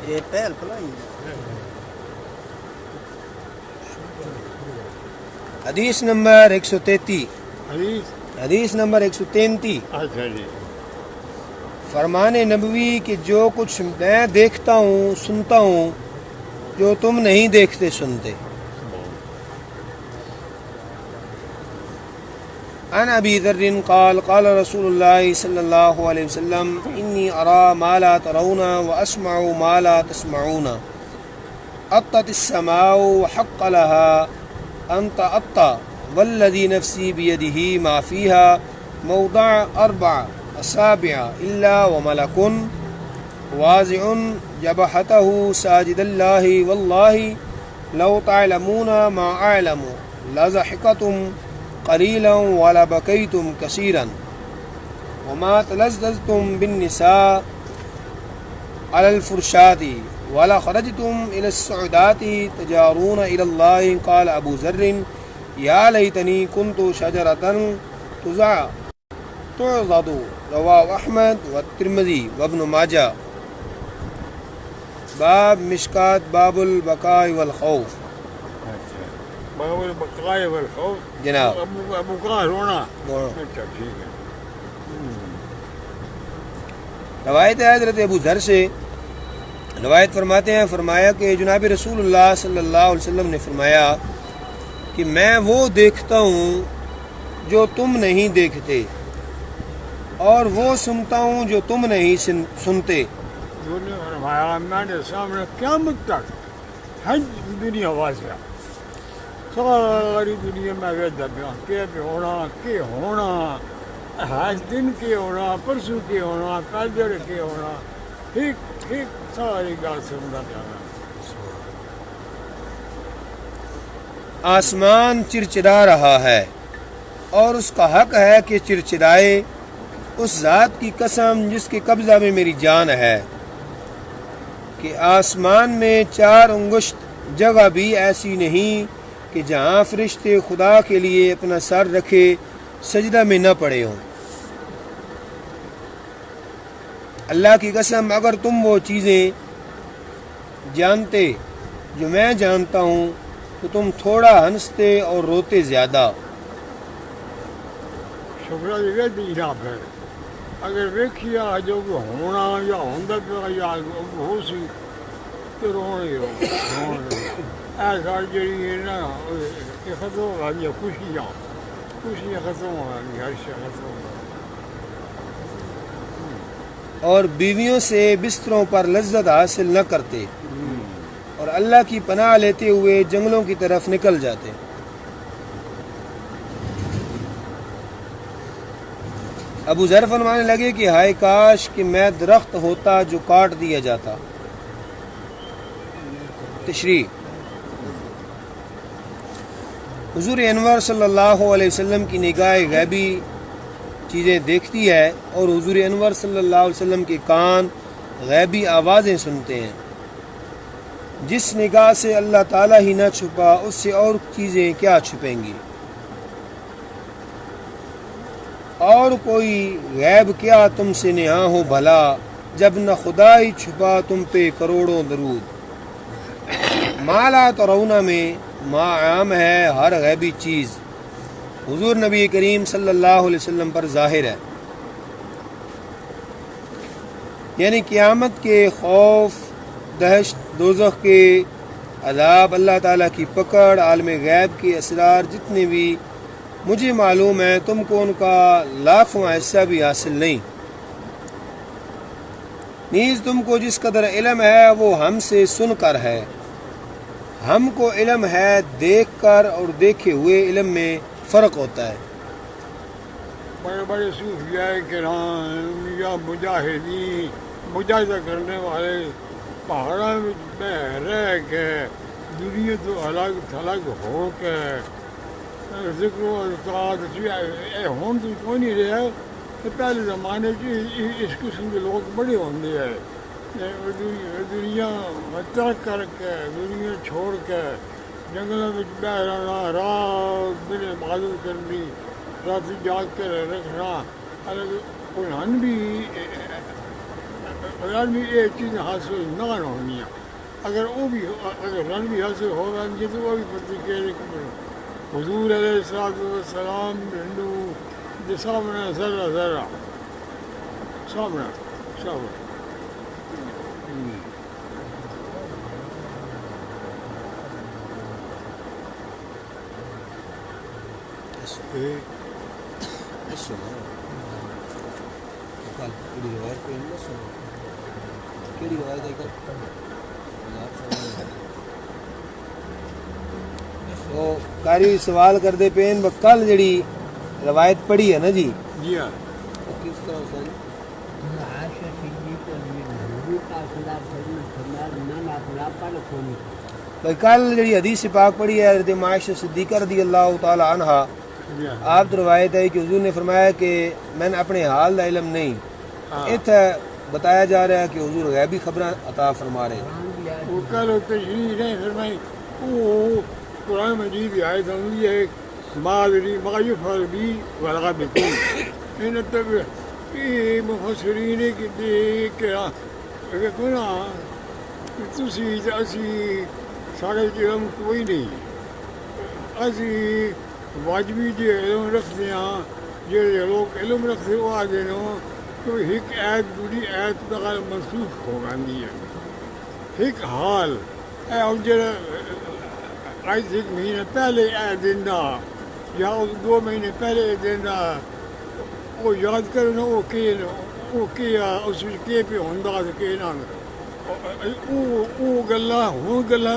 یہ پہل پلائی حدیث نمبر 133 حدیث نمبر 133 اچھا جی فرمان نبوی کہ جو کچھ میں دیکھتا ہوں سنتا ہوں جو تم نہیں دیکھتے سنتے. عن ابی ذر قال قال رسول اللہ صلی اللہ علیہ وسلم انی ارى ما لا ترون واسمع ما لا تسمعون اطت السماء وحق لها ان تأطى والذي نفسي بيده ما فيها موضع 4 أصابع إلا وملك واضع جبهته ساجد الله والله لو تعلمون ما أعلم لضحكتم قليلا ولبكيتم كثيرا وما تلذذتم بالنساء على الفرشات ولا خرجتم إلى السعودات تجارون إلى الله. قال أبو ذر يا ليتني كنت شجرة تعضد. رواه أحمد والترمذي وابن ماجه. باب مشکات باب البقاء والخوف. باب البقاء والخوف جناب ابو کا رونا. اچھا ٹھیک ہے. روایت ہے حضرت ابو ذر سے، روایت فرماتے ہیں فرمایا کہ جناب رسول اللہ صلی اللہ علیہ وسلم نے فرمایا کہ میں وہ دیکھتا ہوں جو تم نہیں دیکھتے اور وہ سنتا ہوں جو تم نہیں سنتے. انہوں نے فرمایا میں نے سامنے قیامت تک ہر دنیا واضح ساری دنیا میں ویدہ کہ ہونا آج دن کے ہونا پرسوں کے ہونا کالجر کے ہونا ٹھیک ساری گال سنتا جانا. آسمان چرچرا رہا ہے اور اس کا حق ہے کہ چرچرائے. اس ذات کی قسم جس کے قبضہ میں میری جان ہے کہ آسمان میں 4 انگشت جگہ بھی ایسی نہیں کہ جہاں فرشتے خدا کے لیے اپنا سر رکھے سجدہ میں نہ پڑے ہوں. اللہ کی قسم اگر تم وہ چیزیں جانتے جو میں جانتا ہوں تو تم تھوڑا ہنستے اور روتے زیادہ. شکرہ دیکھا پھر اگر ویکھیا جو ہونا یا ہوندا پیا یا ہو سی تو رونے ہو ایسا جڑی ہے نا یہ ختم ہو گئی خوشیاں ختم ہو گئی ہر شے ختم ہو گئی. اور بیویوں سے بستروں پر لذت حاصل نہ کرتے اور اللہ کی پناہ لیتے ہوئے جنگلوں کی طرف نکل جاتے. ابو ذر فرمانے لگے کہ ہائے کاش کہ میں درخت ہوتا جو کاٹ دیا جاتا. تشریح حضور انور صلی اللہ علیہ وسلم کی نگاہ غیبی چیزیں دیکھتی ہے اور حضور انور صلی اللہ علیہ وسلم کے کان غیبی آوازیں سنتے ہیں. جس نگاہ سے اللہ تعالیٰ ہی نہ چھپا اس سے اور چیزیں کیا چھپیں گی، اور کوئی غیب کیا تم سے نہاں ہو بھلا جب نہ خدا ہی چھپا تم پہ کروڑوں درود. ما لا ترون میں ما عام ہے ہر غیبی چیز حضور نبی کریم صلی اللہ علیہ وسلم پر ظاہر ہے، یعنی قیامت کے خوف، دہشت، دوزخ کے عذاب، اللہ تعالیٰ کی پکڑ، عالم غیب کے اسرار جتنے بھی مجھے معلوم ہے تم کو ان کا لاکھواں حصہ بھی حاصل نہیں. نیز تم کو جس قدر علم ہے وہ ہم سے سن کر ہے. ہم کو علم ہے دیکھ کر اور دیکھے ہوئے علم میں فرق ہوتا ہے. بڑے بڑے صوفیاء کرام یا مجاہدین مجاہدہ کرنے والے پہاڑوں میں بہ رہ کے دنیا تو الگ تھلگ ہو کے ذکر و اذکار ہون تو کوئی نہیں رہا کہ پہلے زمانے کی اس قسم کے لوگ بڑے ہوندے ہیں. دنیا ترک کر کے دنیا چھوڑ کے جنگلوں میں بہ رہنا، رات دن عبادت کرنی، رات جاگ کے رکھنا. کوئی ہن بھی رن بھی یہ چیز حاصل نہ ہونی اگر وہ بھی اگر رن بھی حاصل ہو رہی تو وہ بھی پتہ کہ حضور علیہ السلام ہندو جو سامنے ذرا ذرا سامنے سامنے تو قاری سوال کرتے پے کل جڑی روایت پڑھی ہے نا جی جی ہاں کس طرح سے بھائی کل جڑی حدیث پاک پڑھی ہے حضرت عائشہ صدیقہ رضی اللہ تعالی عنہا آپ تو روایت ہے کہ حضور نے فرمایا کہ میں نے اپنے حال کا علم نہیں اتنا بتایا جا رہا ہے کہ حضور غیبی خبریں عطا فرما رہے ہیں وہ کل تشریح نہیں فرمائی وہ قرآن مجید کی آیت ہوئی ہے مادری مایوفر بھی ولغا بکم ان تب یہ مفسرین کی دیکھ کہ کنا تسی اسی سارے علم کوئی نہیں اسی واجبی جو علم رکھتے ہیں جو لوگ علم رکھتے وہ آگے نو تو ایک ایت دوری ایت بغیر منسوخ ہو گاندی ہے ایک حال اے اجر آج ایک مہینے پہلے اے دینا یا 2 مہینے پہلے دینا وہ یاد کرنا وہ کیا اس کے پہ ہوندا کہ نہ وہ گلا ہوں گلا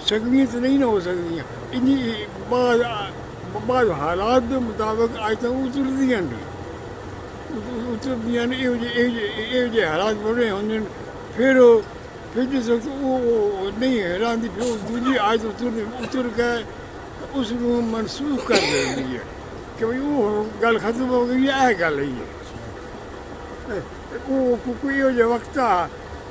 سکتی تو نہیں نہ ہو سکتی انہی بعض حالات کے مطابق آیتیں اتردیاں اتردیاں یہ حالات بڑے ہوندے پھر جس وقت وہ نہیں حیران تھی پھر دوسری آیت اتر کے اس کو منسوخ کر دینی ہے کہ بھائی وہ گل ختم ہو گئی ہے گل ہے وہ کوئی جو وقت تھا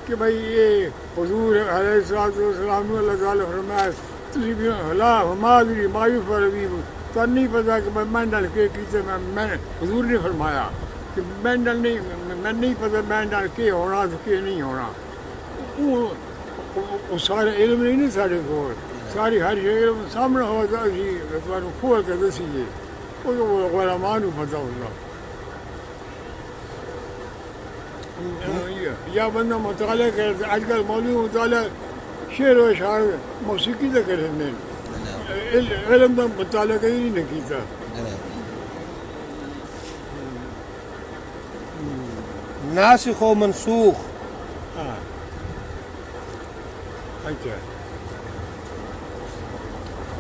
کہ بھائی یہ حضور علیہ السلام اللہ تعالیٰ فرمایا تسی بھی لا مادری مایوف ربی تو نہیں پتا کہ میں ڈال کے کیتے میں حضور نے فرمایا کہ میں ڈال نہیں میں نہیں پتا میں ڈال کے ہونا تو کہ نہیں ہونا وہ سارے علم نہیں نا سارے کو ساری ہر علم سامنے ہوا تو اسی تمہیں کھول کے دسیے وہ علماء کو پتا ہوگا یا بندہ مطالعہ کرتا آج کل مولوی مطالعہ شعر و اشعار موسیقی تو کرتے ہیں علم کا مطالعہ کہیں نہیں کیتا ناسخ و منسوخ ہاں اچھا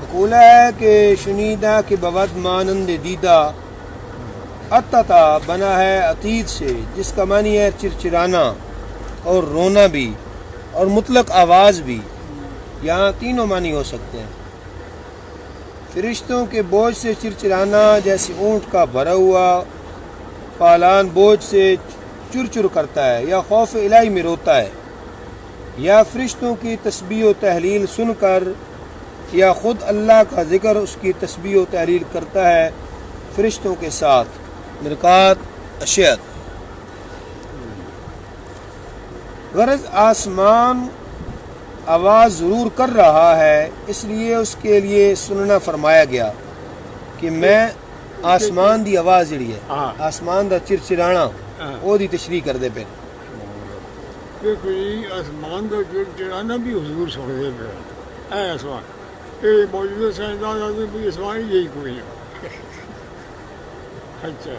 مقولہ ہے کہ شنیدہ کے بود مانند دیدہ اتتا بنا ہے عتید سے جس کا معنی ہے چرچرانا اور رونا بھی اور مطلق آواز بھی یہاں تینوں معنی ہو سکتے ہیں فرشتوں کے بوجھ سے چرچرانا جیسے اونٹ کا بھرا ہوا پالان بوجھ سے چر کرتا ہے یا خوف الہی میں روتا ہے یا فرشتوں کی تسبیح و تحلیل سن کر یا خود اللہ کا ذکر اس کی تسبیح و تحلیل کرتا ہے فرشتوں کے ساتھ مرکات اشیاء غرض آسمان آواز ضرور کر رہا ہے اس لیے اس کے لیے سننا فرمایا گیا کہ میں آسمان دی آواز جڑی ہے آسمان دا چرچرانا وہ دی تشریح کر دے پہ دیکھو جی آسمان کا چرچرانا بھی حضور سکتے پہ اے آسمان اے موجودہ سائنسدان آتے بھی آسمان یہی کوئی ہے اچھا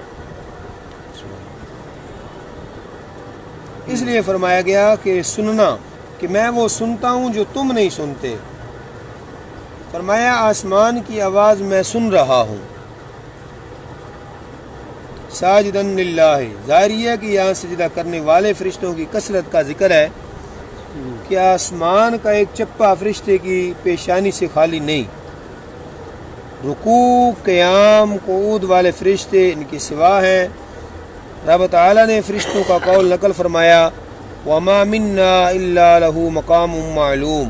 اس لیے فرمایا گیا کہ سننا کہ میں وہ سنتا ہوں جو تم نہیں سنتے فرمایا آسمان کی آواز میں سن رہا ہوں ساجدن للہ ظاہر ہے کہ یہاں سجدہ کرنے والے فرشتوں کی کثرت کا ذکر ہے کہ آسمان کا ایک چپا فرشتے کی پیشانی سے خالی نہیں رکوع قیام قعود والے فرشتے ان کی سوا ہیں رب تعالیٰ نے فرشتوں کا قول نقل فرمایا وَمَا مِنَّا إِلَّا لَهُ مَقَامٌ مَعْلُوم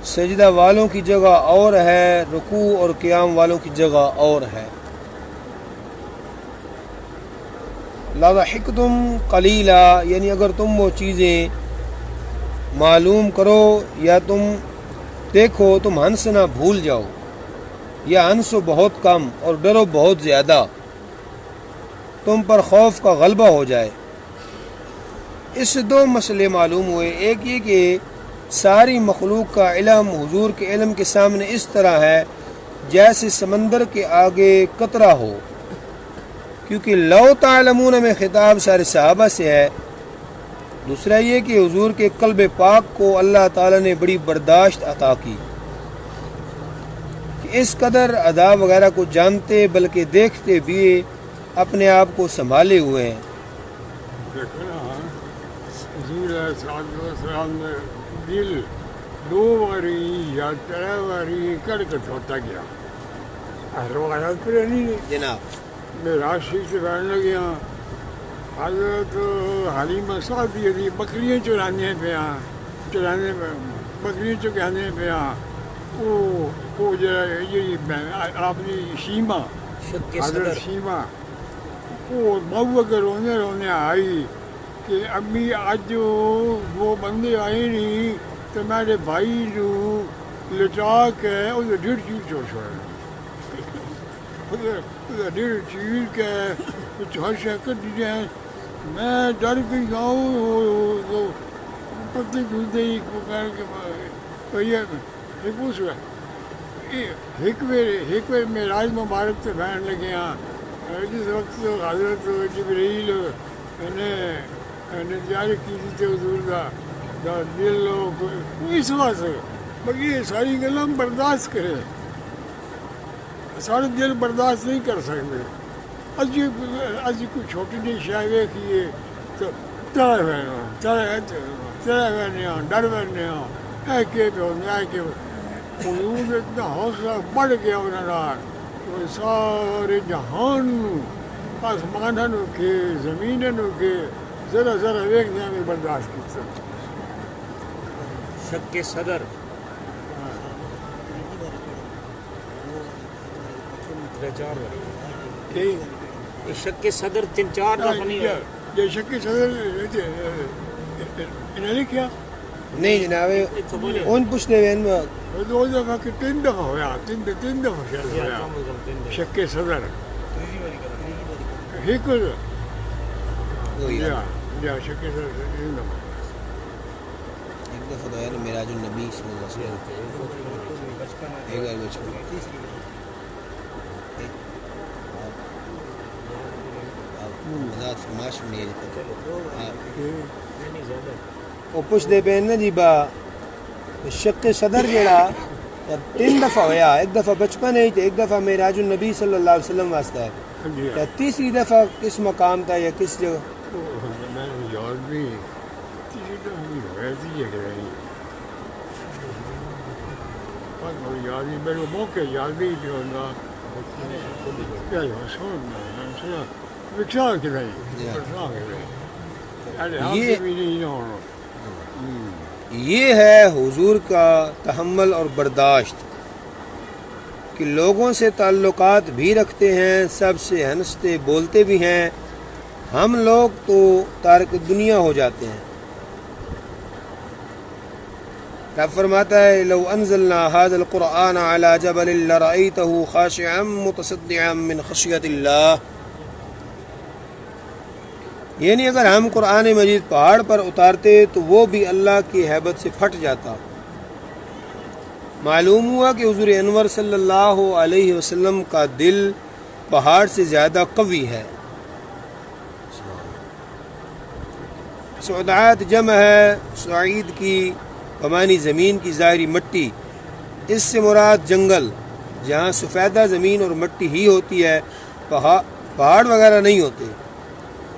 سجدہ والوں کی جگہ اور ہے رکوع اور قیام والوں کی جگہ اور ہے لَضَحِكْتُمْ قَلِيلًا، یعنی اگر تم وہ چیزیں معلوم کرو یا تم دیکھو تم ہنسنا بھول جاؤ، یا ہنسو بہت کم اور ڈرو بہت زیادہ، تم پر خوف کا غلبہ ہو جائے۔ اس سے دو مسئلے معلوم ہوئے، ایک یہ کہ ساری مخلوق کا علم حضور کے علم کے سامنے اس طرح ہے جیسے سمندر کے آگے قطرہ ہو، کیونکہ لو تعلمون میں خطاب سارے صحابہ سے ہے۔ دوسرا یہ کہ حضور کے قلب پاک کو اللہ تعالیٰ نے بڑی برداشت عطا کی کہ اس قدر عذاب وغیرہ کو جانتے بلکہ دیکھتے بھی اپنے آپ کو سنبھالے ہوئے ہیں۔ دیکھو نا حضور علیہ السلام نے دل 2 باری یا 3 باری کٹ ہوتا گیا، روایات پر نہیں جناب میں راشی سے بیٹھنے لگیا، حضرت حلیمہ سعدیہ دی بکریاں چرانے پہ بکریاں چکانے پہ وہ اپنی شیمہ حضرت شیمہ وہ بہو کے رونے آئی کہ امی آج وہ بندے آئے نہیں تو میرے بھائی نو لٹا کے اسے 1.5 چیز چھوڑا، ڈیڑھ چیز کے کچھ ہرشا کر دیے۔ میں ڈر گئی گاؤں پتی کھلتے ہی ایک میں راج مبارک سے بہن لگے ہیں، جس وقت حضرت جبریل نے تیاری کی تھی حضور کا دل اس واسطے باقی یہ ساری گلاں برداشت کرے، سارے دل برداشت نہیں کر سکتے۔ اجی کوئی چھوٹی جی شے ویکھیے تو چلے ڈر وینے اے کہ حضور اتنا حوصلہ بڑھ گیا انہوں سارے جہان آسمان کے زمین کے ذرا ذرا ویکھنے میں برداشت کیا۔ شک صدر شک صدر 3-4 دفعہ نہیں ہے یہ شک صدر انہیں نہیں کیا نہیں جناب ان پوچھتے ہوئے 2 دفعہ کہ 3 دفعہ ہوا، 3 دفعہ شاید ہوا شک صدر ایک یا شک صدر 3 دفعہ ایک دفعہ تو ہے نا معراج النبی صلی اللہ علیہ وسلم، ایک بار بچپن فرماش نہیں وہ پوچھتے پہ نا جی با شک صدر جڑا 3 دفعہ ہویا، ایک دفعہ بچپن ہے ایک دفعہ معراج النبی صلی اللہ علیہ وسلم واسطہ ہے، تیسری دفعہ کس مقام تھا یا کس جگہ؟ میں یاد بھی تیسری دفعہ ایسی جگہ رہی یاد نہیں، میرے موقع یاد بھی جو ہوگا سنا وکسا کے رہی یہ ہے حضور کا تحمل اور برداشت کہ لوگوں سے تعلقات بھی رکھتے ہیں، سب سے ہنستے بولتے بھی ہیں، ہم لوگ تو تارک دنیا ہو جاتے ہیں۔ رب فرماتا ہے لو انزلنا هذا القرآن على جبل لرأيته خاشعا متصدعا من خشیت اللہ، یعنی اگر ہم قرآن مجید پہاڑ پر اتارتے تو وہ بھی اللہ کی ہیبت سے پھٹ جاتا۔ معلوم ہوا کہ حضور انور صلی اللہ علیہ وسلم کا دل پہاڑ سے زیادہ قوی ہے۔ سعودات جمع ہے سعید کی بمانی زمین کی ظاہری مٹی، اس سے مراد جنگل جہاں سفیدہ زمین اور مٹی ہی ہوتی ہے، پہاڑ وغیرہ نہیں ہوتے،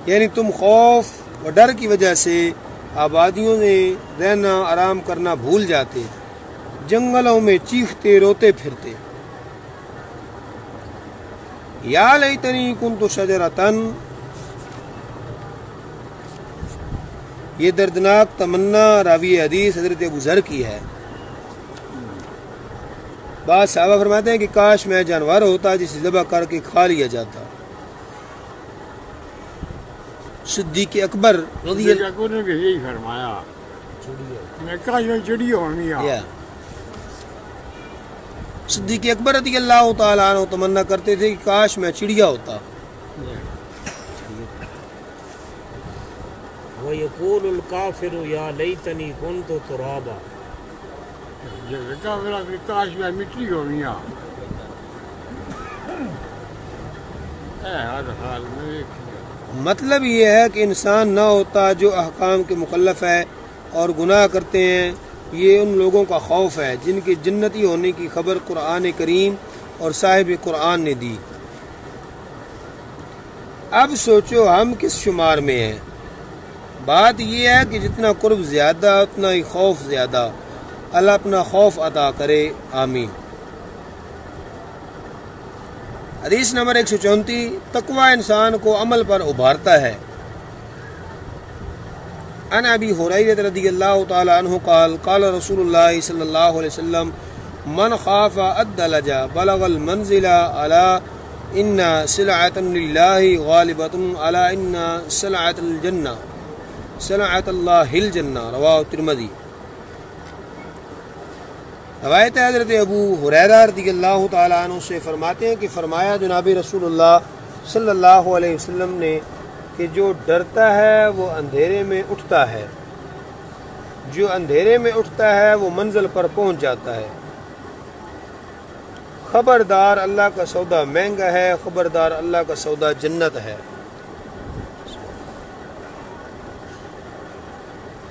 یعنی تم خوف و ڈر کی وجہ سے آبادیوں میں رہنا آرام کرنا بھول جاتے، جنگلوں میں چیختے روتے پھرتے۔ یا لیتنی کنت شجرۃ، یہ دردناک تمنا راوی حدیث حضرت ابو ذر کی ہے۔ بعض صحابہ فرماتے ہیں کہ کاش میں جانور ہوتا جسے ذبح کر کے کھا لیا جاتا۔ صدیق اکبر رضی اللہ کو نے بھی یہی فرمایا میں کہا یہ چڑیا ہونی ہے صدیق اکبر رضی اللہ تعالیٰ عنہ تمنا کرتے تھے کہ کاش میں چڑیا ہوتا. وَيَقُولُ الْكَافِرُ يَا لَيْتَنِي كُنْتُ تُرَابًا. جیسے کہا میرا کہ کاش میں مٹی ہونی ہے. ہر حال میں مطلب یہ ہے کہ انسان نہ ہوتا جو احکام کے مکلف ہے اور گناہ کرتے ہیں. یہ ان لوگوں کا خوف ہے جن کے جنتی ہونے کی خبر قرآن کریم اور صاحب قرآن نے دی. اب سوچو ہم کس شمار میں ہیں. بات یہ ہے کہ جتنا قرب زیادہ اتنا ہی خوف زیادہ. اللہ اپنا خوف عطا کرے، آمین. حدیث نمبر 134. تقوی انسان کو عمل پر ابھارتا ہے. عن ابی ہریرہ رضی اللہ تعالی عنہ قال قال رسول اللہ صلی اللہ علیہ وسلم من خاف الدلج بلغ المنزل الا ان سلعة للہ غالبۃ الا ان سلعة الجنہ سلعة اللہ الجنہ. رواه ترمذی. روایت حضرت ابو ہریرہ رضی اللہ تعالیٰ عنہ سے فرماتے ہیں کہ فرمایا جناب رسول اللہ صلی اللہ علیہ وسلم نے کہ جو ڈرتا ہے وہ اندھیرے میں اٹھتا ہے. جو اندھیرے میں اٹھتا ہے وہ منزل پر پہنچ جاتا ہے. خبردار اللہ کا سودا مہنگا ہے، خبردار اللہ کا سودا جنت ہے.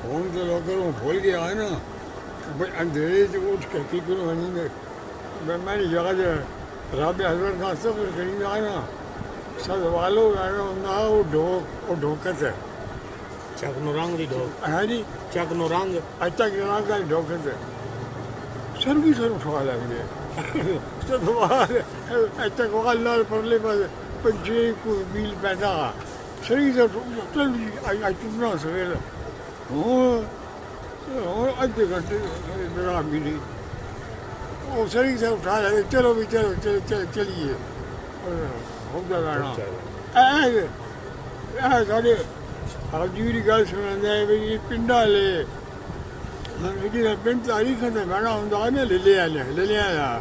فون تو لوگ بھول گیا ہے نا اندھیرے سے اٹھ کر کی کروں میں نے جگہ جو رابع حضرت خان سب قریب آئے نا سب والوں وہ ڈھوکت ہے چک نو رنگ دی ڈھوک ہے جی چک نو رنگ اچھا کہ رنگ کا ڈھوکت ہے سر بھی سر اٹھوا لیں گے سب اچھا کو اللہ پرلے پر پنچے کو میل پیدا سری سے چپنا سویرا آدھے گھنٹے میرا ملی وہ سری سے اٹھا لے چلو بھی چلو چلیے ہوتا رہنا سارے حاجی گل سنا بھائی پنڈا لے پنڈ تاریخ سے بہنا ہوں لے لیا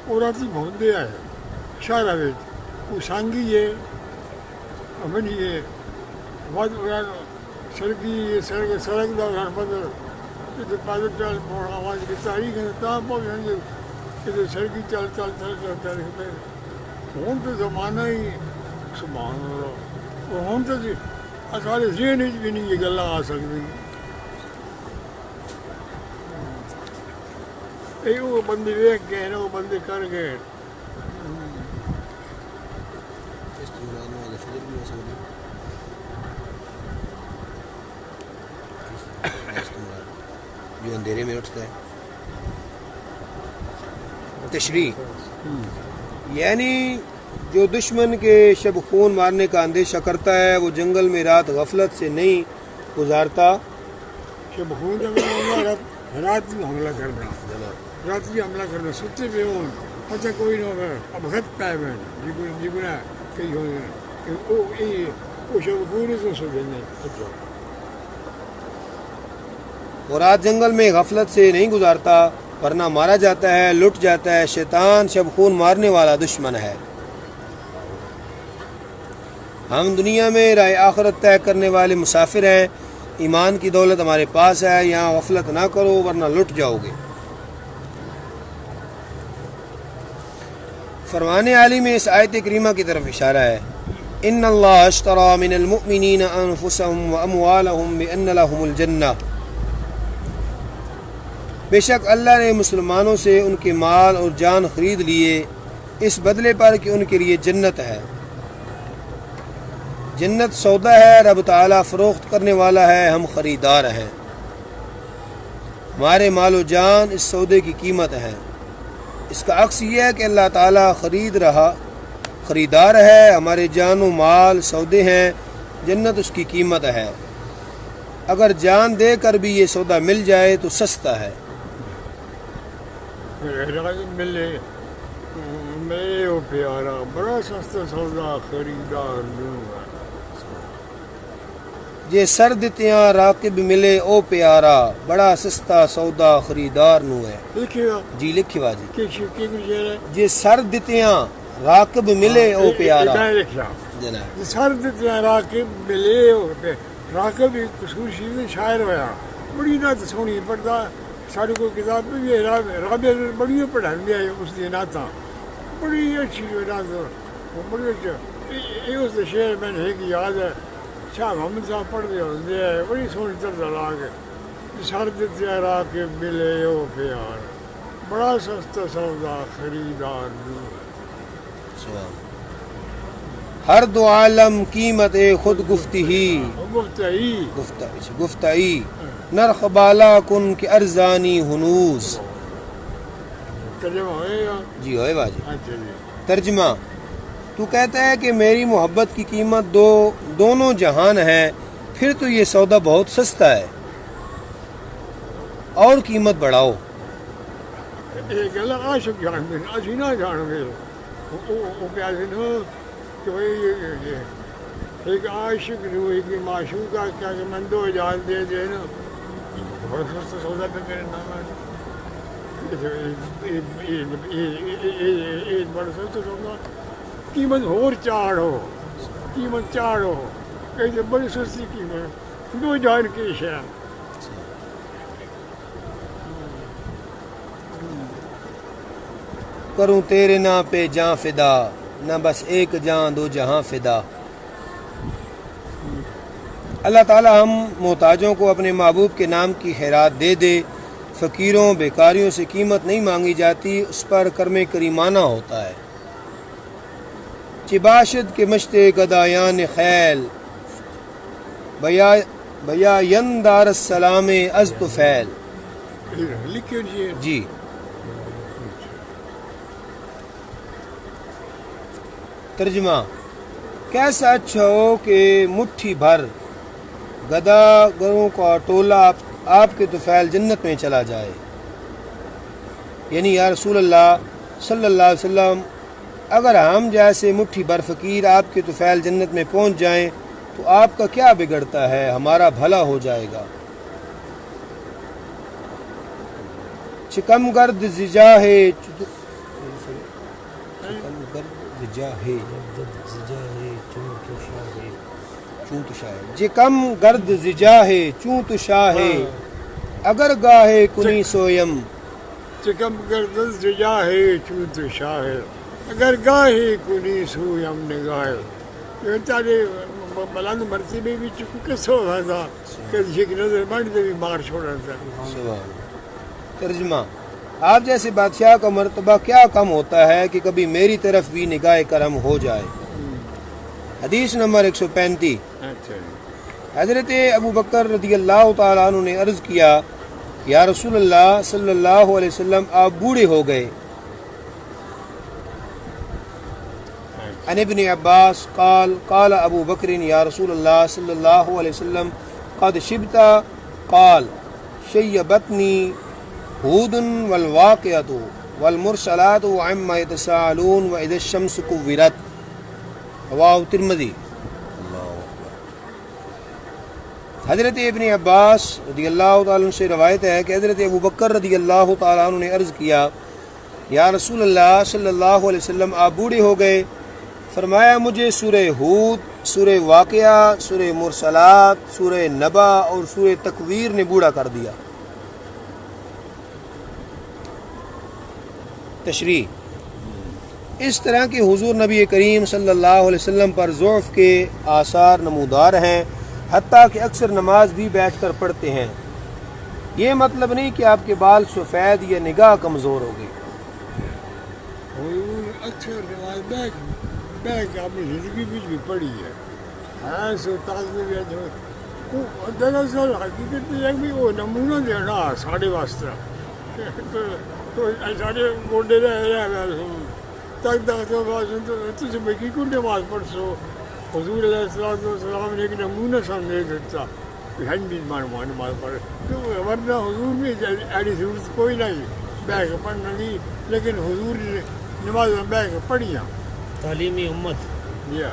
وہ رات بہت آئے شہر وہ سانگی ہے بنیے سڑکی سڑک کا بدل پیدل چل آواز کی تاریخ ہے پہنچ سڑکی چل تاریخ ہوں تو زمانہ ہی سبحان اللہ ہوں تو سارے ذہن بھی نہیں یہ گلا آ سکتی. وہ بندے ویک گئے وہ بندے کر گئے. جو اندھیرے میں اٹھتا ہے. تشریح یعنی جو دشمن کے شب خون مارنے کا اندیشہ کرتا ہے وہ جنگل میں رات غفلت سے نہیں گزارتا. شب خون رات میں حملہ کرنا رات بھی حملہ کرنا سوتے پہ ہوں اچھا کوئی نہ ہوگا اب غد پائے میں جگنا کہیں ہو وہ شب خون سے سو دینا. وہ رات جنگل میں غفلت سے نہیں گزارتا ورنہ مارا جاتا ہے، لٹ جاتا ہے. شیطان شب خون مارنے والا دشمن ہے. ہم دنیا میں رائے آخرت طے کرنے والے مسافر ہیں. ایمان کی دولت ہمارے پاس ہے، یہاں غفلت نہ کرو ورنہ لٹ جاؤ گے. فرمان عالی میں اس آیت کریمہ کی طرف اشارہ ہے. ان اللہ اشتری من المؤمنین انفسهم واموالهم بان لهم الجنہ. بے شک اللہ نے مسلمانوں سے ان کے مال اور جان خرید لیے اس بدلے پر کہ ان کے لیے جنت ہے. جنت سودا ہے، رب تعالیٰ فروخت کرنے والا ہے، ہم خریدار ہیں. ہمارے مال و جان اس سودے کی قیمت ہے. اس کا عکس یہ ہے کہ اللہ تعالیٰ خریدار ہے، ہمارے جان و مال سودے ہیں، جنت اس کی قیمت ہے. اگر جان دے کر بھی یہ سودا مل جائے تو سستا ہے. ملے میرے وہ پیارا بڑا سستا سودا خریدار لوں گا. جے سر دتیاں راکب ملے او پیارا بڑا سستا سودا خریدار نو ہے لکھے گا جی لکھی وا جی کہ کچھ شعر ہے جے سر دتیاں راکب ملے او پیارا میں لکھا جناب سر دتیاں راکب ملے راکب ایک قصور شیف شاعر ہویا بڑی نعت سونی پڑھتا سارے کو کتاب بھی ہے رابعہ بڑی پڑھا دیا اس دی نعتاں بڑی اچھی نعت وہ بڑی اچھا یہ اس شعر میں نے ایک یاد ہے شاہ محمد صاحب پڑھ دے ہوندے ہے بڑی سونی طرز لا کے سر دتیاں راکب ملے او پیار بڑا سستا سودا خریدار نو سبحان ہر دو عالم قیمت خود گفتی ہی گفتگی گفتائی نرخ بالا کن کے ارزانی ہنوز ترجمہ ہوئے گا جی ہوئے باجی اچھا جی ترجمہ تو کہتا ہے کہ میری محبت کی قیمت دونوں جہان ہے پھر تو یہ سودا بہت سستا ہے اور قیمت بڑھاؤ یہ گل عاشق جان گے اسی نہ جان گے وہ پیاسے نا کہ بھائی ایک عاشق نو ایک معشوقہ کیا کہ من دو جان دے دے نا بہت سستا سودا پہ میرے نام ہے بڑا سستا سودا قیمت اور چاڑو کہ بڑی سستی قیمت دو جان کی شہر کروں تیرے نام پہ جاں فدا نہ بس ایک جاں دو جہاں فدا اللہ تعالی ہم محتاجوں کو اپنے محبوب کے نام کی خیرات دے دے فقیروں بیکاریوں سے قیمت نہیں مانگی جاتی اس پر کرم کریمانہ ہوتا ہے چباشد کے مشتے گدایان خیل بیا یندار السلام از تو فیل لکھے جی ترجمہ کیسا اچھا ہو کہ مٹھی بھر گدا گروں کا ٹولہ آپ کے طفیل جنت میں چلا جائے یعنی یا رسول اللہ صلی اللہ علیہ وسلم اگر ہم جیسے مٹھی بھر فقیر آپ کے طفیل جنت میں پہنچ جائیں تو آپ کا کیا بگڑتا ہے ہمارا بھلا ہو جائے گا چکم گرد زجاہ کم گرد زجاہ چون تو شاہ اگر گاہے کنی سویم چکم گردن زجا ہے چوت شاہ اگر گاہے کنی سویم نگاہ یہ تارے بلند مرتبے بھی چکو کسو تھا کہ ایک نظر بڑھ دے بھی مار چھوڑا تھا ترجمہ آپ جیسے بادشاہ کا مرتبہ کیا کم ہوتا ہے کہ کبھی میری طرف بھی نگاہ کرم ہو جائے حدیث نمبر 135 حضرت ابو بکر رضی اللہ تعالیٰ عنہ نے عرض کیا یا رسول اللہ صلی اللہ علیہ وسلم آپ بوڑھے ہو گئے عن ابن عباس قال ابو بکر یا رسول اللہ صلی اللہ علیہ وسلم قد شبت قال شیبتنی ہود والواقعۃ والمرسلات وعما يتساءلون واذا الشمس كورت رواه ترمذی حضرت ابن عباس رضی اللہ تعالیٰ عنہ سے روایت ہے کہ حضرت ابو بکر رضی اللہ تعالیٰ عنہ نے عرض کیا یا رسول اللہ صلی اللہ علیہ وسلم آپ بوڑھے ہو گئے فرمایا مجھے سورہ ہود سورہ واقعہ سورہ مرسلات سورہ نبا اور سورہ تکویر نے بوڑھا کر دیا تشریح اس طرح کے حضور نبی کریم صلی اللہ علیہ وسلم پر ضعف کے آثار نمودار ہیں حتیٰ کہ اکثر نماز بھی بیٹھ کر پڑھتے ہیں یہ مطلب نہیں کہ آپ کے بال سفید یا نگاہ کمزور ہوگی اکثر نماز بیک آپ نے زندگی بھی پڑھی ہے سو تاز میں بھی دراصل حقیقت یہ ہے کہ وہ نمونہ دینا ساڑھے واسطہ تو سارے گوڈے رہے تک تو تجھے بکی کو نماز پڑھ سو حضور علیہ السلام نے ایک نمونہ سامنے دیتا ہن بھی نماز پڑھ تو ورنہ حضور میں ایسی ضرورت کوئی نہیں بیٹھ کے پڑھنا نہیں لیکن حضور نے نماز میں بیٹھ کے پڑھیاں تعلیمی امت یا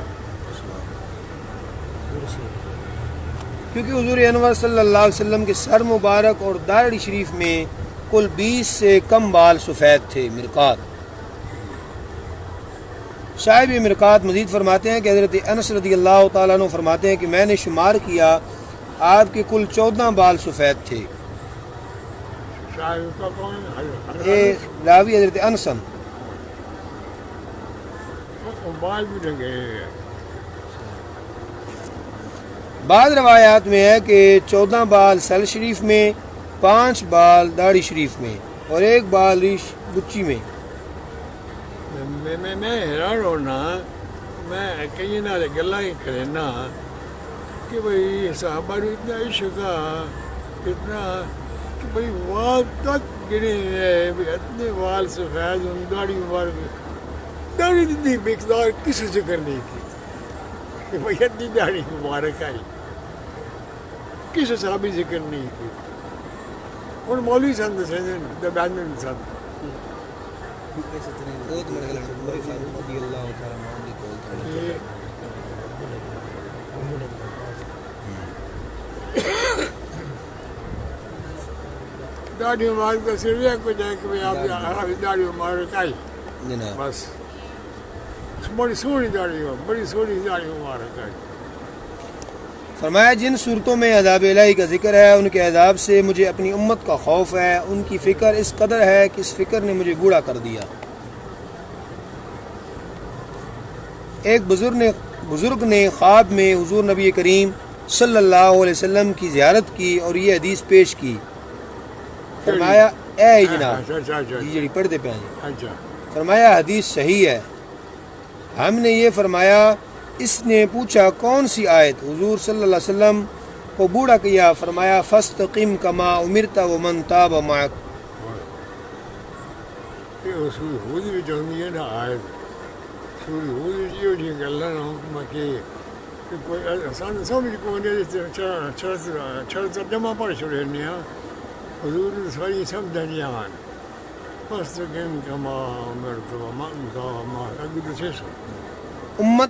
کیونکہ حضور انور صلی اللہ علیہ وسلم کے سر مبارک اور داڑھی شریف میں کل 20 سے کم بال سفید تھے، مرقات۔ صاحب مرقات مزید فرماتے ہیں کہ حضرت انس رضی اللہ تعالیٰ عنہ فرماتے ہیں کہ میں نے شمار کیا، آپ کے کل 14 بال سفید تھے۔ شاید کا کون یہ راوی حضرت انسن۔ بال بھی لگے ہیں۔ بعض روایات میں ہے کہ 14 بال سل شریف میں، 5 بال داڑھی شریف میں اور 1 بال ریش گچی میں۔ میں حیران ہونا، میں کئی نہ گلا ہی کرنا کہ بھئی صحابہ نے اتنا عشق اتنا کہ بھئی وال تک گرے ہیں، بھئی اتنے وال سفید ان داڑھی مبارک، داڑھی اتنی مقدار کسی ذکر نہیں کی کہ بھئی اتنی داڑھی مبارک آئی، کسی صحابی ذکر نہیں کی۔ اور مولوی صاحب نے بیان میں انسان داڑھی مبارک کا صرف یہ کچھ ہے کہ آپ داڑھی مبارک آئی جناب بس، بڑی سونی داڑھی ہو، بڑی سونی داڑھی مبارک آئی۔ فرمایا جن صورتوں میں عذاب الہی کا ذکر ہے ان کے عذاب سے مجھے اپنی امت کا خوف ہے، ان کی فکر اس قدر ہے کہ اس فکر نے مجھے بوڑھا کر دیا۔ ایک بزرگ نے خواب میں حضور نبی کریم صلی اللہ علیہ وسلم کی زیارت کی اور یہ حدیث پیش کی۔ فرمایا اے جناب جی جڑی پڑھتے پہ ہیں، اچھا فرمایا حدیث صحیح ہے۔ ہم نے یہ فرمایا، اس نے پوچھا کون سی آیت؟ حضور صلی اللہ علیہ وسلم کو بوڑھا کیا، فرمایا فاستقم کما امرت ومن تاب معک۔ یہ اصول خود بھی چاہیے ہے نا آیت، اصول خود یہ جی اللہ نہ حکم کہ کوئی آسان سمجھ کو نہیں چھڑ جمع پڑھ چھوڑے نہیں حضور ساری سمجھانی آن فاستقم کما امرت ومن تاب معک۔ ابھی تو سے امت